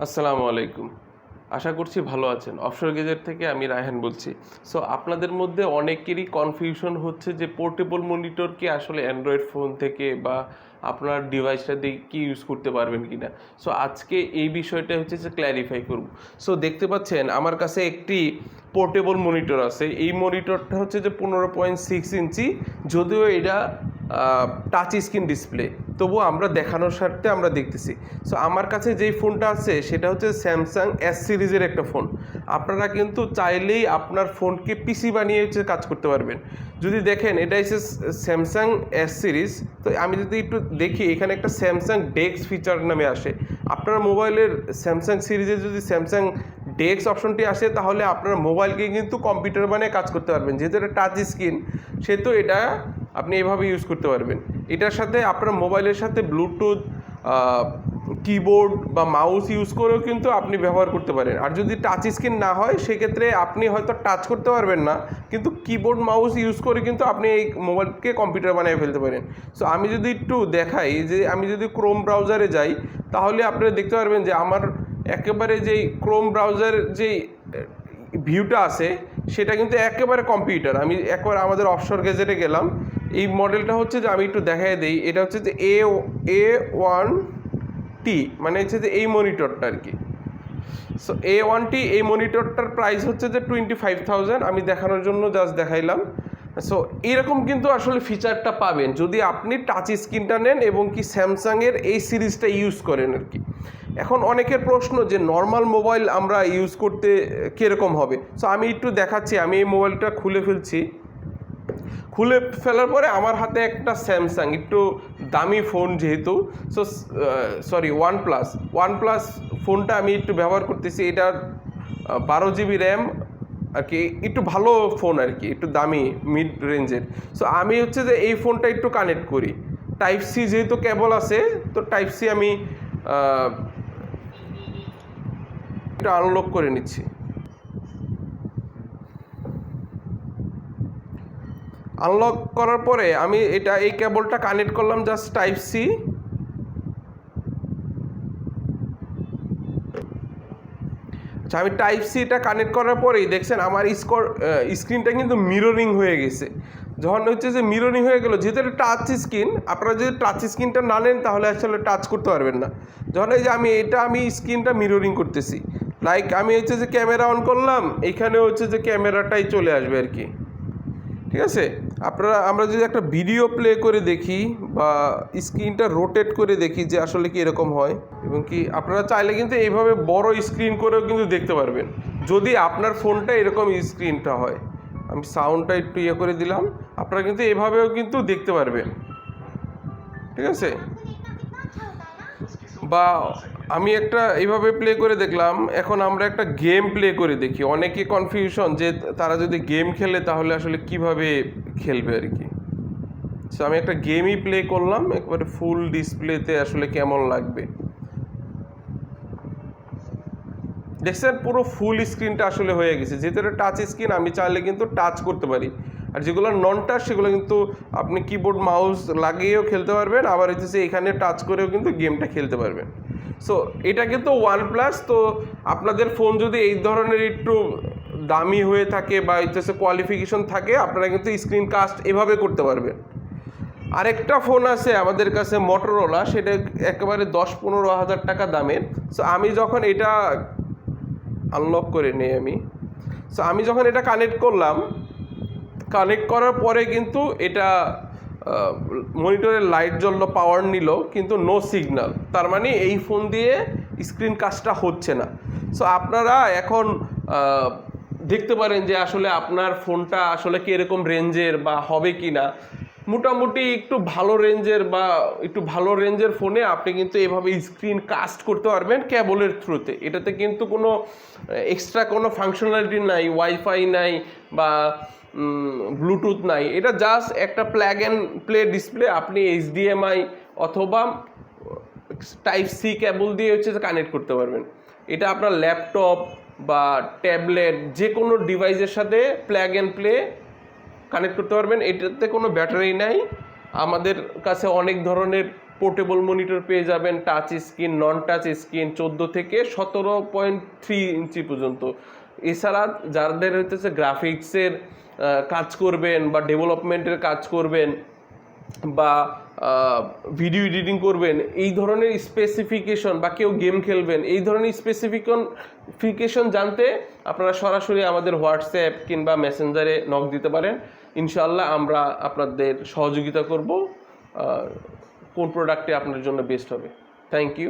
আসসালামু আলাইকুম। আশা করছি ভালো আছেন। অফশোর গেজেট থেকে আমি রায়হান বলছি। সো আপনাদের মধ্যে অনেকেরই কনফিউশন হচ্ছে যে পোর্টেবল মনিটর কি আসলে অ্যান্ড্রয়েড ফোন থেকে বা আপনার ডিভাইসটা দিয়ে কি ইউজ করতে পারবেন কিনা। সো আজকে এই বিষয়টা হচ্ছে যে ক্ল্যারিফাই করব। সো দেখতে পাচ্ছেন আমার কাছে একটি পোর্টেবল মনিটর আছে। এই মনিটরটা হচ্ছে যে 15.6 ইঞ্চি, যদিও এটা টাচ স্ক্রিন ডিসপ্লে, তবুও আমরা দেখানোর স্বার্থে আমরা দেখতেছি। সো আমার কাছে যেই ফোনটা আছে সেটা হচ্ছে স্যামসাং এস সিরিজের একটা ফোন। আপনারা কিন্তু চাইলেই আপনার ফোনকে পিসি বানিয়ে হচ্ছে কাজ করতে পারবেন। যদি দেখেন এটা হচ্ছে স্যামসাং এস সিরিজ, তো আমি যদি একটু দেখি এখানে একটা স্যামসাং ডেস্ক ফিচার নামে আসে। আপনার মোবাইলের স্যামসাং সিরিজে যদি স্যামসাং ডেস্ক অপশনটি আসে তাহলে আপনার মোবাইলকে কিন্তু কম্পিউটার বানিয়ে কাজ করতে পারবেন। যেহেতু এটা টাচ স্ক্রিন সেহেতু এটা আপনি এভাবে ইউজ করতে পারবেন। এটার সাথে আপনার মোবাইলের সাথে ব্লুটুথ, কিবোর্ড বা মাউস ইউজ করেও কিন্তু আপনি ব্যবহার করতে পারেন। আর যদি টাচ স্ক্রিন না হয় সেক্ষেত্রে আপনি হয়তো টাচ করতে পারবেন না, কিন্তু কিবোর্ড মাউস ইউজ করে কিন্তু আপনি এই মোবাইলকে কম্পিউটার বানিয়ে ফেলতে পারেন। সো আমি যদি একটু দেখাই যে আমি যদি ক্রোম ব্রাউজারে যাই তাহলে আপনারা দেখতে পারবেন যে আমার একেবারে যেই ক্রোম ব্রাউজার যেই ভিউটা আছে সেটা কিন্তু একেবারে কম্পিউটার। আমি একবার আমাদের অফশোর গেজেটে গেলাম। এই মডেলটা হচ্ছে যে আমি একটু দেখাই দিই, এটা হচ্ছে যে A1T, মানে হচ্ছে যে এই মনিটরটা আর কি। সো A1T এই মনিটরটার প্রাইস হচ্ছে যে 25,000। আমি দেখানোর জন্য জাস্ট দেখাইলাম। সো এরকম কিন্তু আসলে ফিচারটা পাবেন যদি আপনি টাচ স্ক্রিনটা নেন এবং কি স্যামসাংয়ের এই সিরিজটা ইউজ করেন আর কি। এখন অনেকের প্রশ্ন যে নর্মাল মোবাইল আমরা ইউজ করতে কীরকম হবে। সো আমি একটু দেখাচ্ছি। আমি এই মোবাইলটা খুলে ফেলছি। খুলে ফেলার পরে আমার হাতে একটা স্যামসাং একটু দামি ফোন যেহেতু, সো ওয়ান প্লাস ফোনটা আমি একটু ব্যবহার করতেছি। এটার 12 GB র্যাম আর কি, একটু ভালো ফোন আর কি, একটু দামি মিড রেঞ্জের। সো আমি হচ্ছে যে এই ফোনটা একটু কানেক্ট করি। টাইপ সি যেহেতু কেবল আছে, তো টাইপ সি আমি একটু আনলক করে নিচ্ছি। আনলক করার পরে আমি এই কেবলটা কানেক্ট করলাম জাস্ট টাইপ সি। আচ্ছা, আমি টাইপ সিটা কানেক্ট করার পরেই দেখছেন আমার স্ক্রিনটা কিন্তু মিররিং হয়ে গেছে। যখন হচ্ছে যে মিররিং হয়ে গেল, যেহেতু এটা টাচ স্ক্রিন, আপনারা যদি টাচ স্ক্রিনটা না নেন তাহলে আসলে টাচ করতে পারবেন না। যখন এই যে আমি স্ক্রিনটা মিররিং করতেছি, লাইক আমি হচ্ছে যে ক্যামেরা অন করলাম, এইখানে হচ্ছে যে ক্যামেরাটাই চলে আসবে আর কি। ঠিক আছে, আমরা যদি একটা ভিডিও প্লে করে দেখি বা স্ক্রিনটা রোটেট করে দেখি যে আসলে কি এরকম হয়, এবং কি আপনারা চাইলে কিন্তু এইভাবে বড় স্ক্রিন করেও কিন্তু দেখতে পারবেন যদি আপনার ফোনটা এরকম স্ক্রিনটা হয়। আমি সাউন্ডটা একটু করে দিলাম, আপনারা কিন্তু এভাবেও কিন্তু দেখতে পারবেন। ঠিক আছে, বা আমি একটা এইভাবে প্লে করে দেখলাম। এখন আমরা একটা গেম প্লে করে দেখি। অনেকে কনফিউশন যে তারা যদি গেম খেলে তাহলে আসলে কিভাবে খেলবে আর কি। সো আমি একটা গেমই প্লে করলাম একবারে ফুল ডিসপ্লেতে, আসলে কেমন লাগবে দেখছেন। পুরো ফুল স্ক্রিনটা আসলে হয়ে গেছে। যেহেতু এটা টাচ স্ক্রিন আমি চাইলে কিন্তু টাচ করতে পারি। আর যেগুলো নন টাচ সেগুলো কিন্তু আপনি কিবোর্ড মাউস লাগিয়েও খেলতে পারবেন, আবার হচ্ছে এখানে টাচ করেও কিন্তু গেমটা খেলতে পারবেন। সো এটা কিন্তু OnePlus। তো আপনাদের ফোন যদি এই ধরনের একটু দামি হয়ে থাকে বা হচ্ছে কোয়ালিফিকেশন থাকে, আপনারা কিন্তু স্ক্রিন কাস্ট এভাবে করতে পারবেন। আরেকটা ফোন আছে আমাদের কাছে মটোরোলা, সেটা একেবারে 10-15 হাজার টাকা দামের। সো আমি যখন এটা আনলক করে নেই সো আমি যখন এটা কানেক্ট করলাম, কানেক্ট করার পরে কিন্তু এটা মনিটরের লাইট জ্বললো, পাওয়ার নিল, কিন্তু নো সিগন্যাল। তার মানে এই ফোন দিয়ে স্ক্রিন কাজটা হচ্ছে না। সো আপনারা এখন দেখতে পারেন যে আসলে আপনার ফোনটা আসলে কীরকম রেঞ্জের বা হবে কি না। মোটামুটি একটু ভালো রেঞ্জের ফোনে আপনি কিন্তু এভাবে স্ক্রিন কাস্ট করতে পারবেন কেবলের থ্রুতে। এটাতে কিন্তু কোনো এক্সট্রা কোনো ফাংশনালিটি নাই, ওয়াইফাই নাই বা ব্লুটুথ নাই। এটা জাস্ট একটা প্লাগ অ্যান্ড প্লে ডিসপ্লে। আপনি HDMI অথবা টাইপ সি কেবল দিয়ে হচ্ছে কানেক্ট করতে পারবেন। এটা আপনার ল্যাপটপ বা ট্যাবলেট যে কোনো ডিভাইসের সাথে প্লাগ অ্যান্ড প্লে কানেক্ট করতে পারবেন। এটাতে কোনো ব্যাটারি নাই। আমাদের কাছে অনেক ধরনের পোর্টেবল মনিটর পেয়ে যাবেন, টাচ স্ক্রিন, নন টাচ স্ক্রিন 14 থেকে 17.3 ইঞ্চি পর্যন্ত। এছাড়া যাদের হচ্ছে গ্রাফিক্সের কাজ করবেন বা ডেভেলপমেন্টের কাজ করবেন বা ভিডিও এডিটিং করবেন, এই ধরনের স্পেসিফিকেশন বা কেউ গেম খেলবেন, এই ধরনের স্পেসিফিকেশন জানতে আপনারা সরাসরি আমাদের হোয়াটসঅ্যাপ কিংবা মেসেঞ্জারে নক দিতে পারেন। ইনশাআল্লাহ আমরা আপনাদের সহযোগিতা করব কোন প্রোডাক্টে আপনার জন্য বেস্ট হবে। Thank you.